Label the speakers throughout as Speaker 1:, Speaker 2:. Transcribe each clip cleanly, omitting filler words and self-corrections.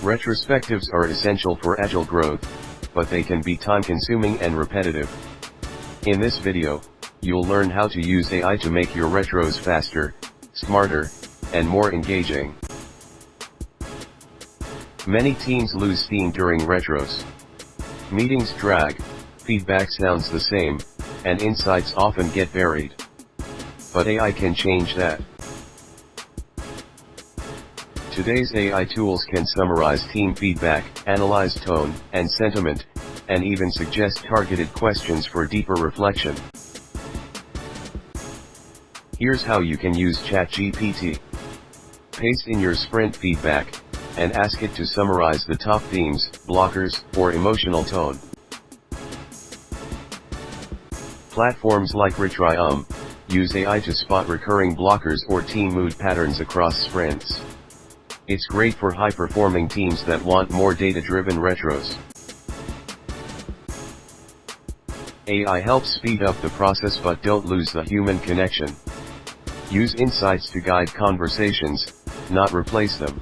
Speaker 1: Retrospectives are essential for Agile growth, but they can be time-consuming and repetitive. In this video, you'll learn how to use AI to make your retros faster, smarter, and more engaging. Many teams lose steam during retros. Meetings drag, feedback sounds the same, and insights often get buried. But AI can change that. Today's AI tools can summarize team feedback, analyze tone and sentiment, and even suggest targeted questions for deeper reflection. Here's how you can use ChatGPT. Paste in your sprint feedback, and ask it to summarize the top themes, blockers, or emotional tone. Platforms like Retrospectives use AI to spot recurring blockers or team mood patterns across sprints. It's great for high-performing teams that want more data-driven retros. AI helps speed up the process, but don't lose the human connection. Use insights to guide conversations, not replace them.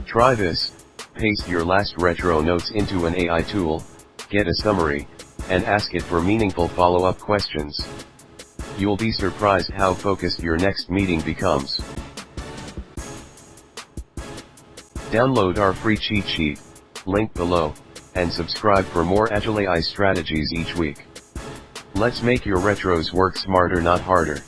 Speaker 1: Try this: paste your last retro notes into an AI tool, get a summary, and ask it for meaningful follow-up questions. You'll be surprised how focused your next meeting becomes. Download our free cheat sheet, link below, and subscribe for more Agile AI strategies each week. Let's make your retros work smarter, not harder.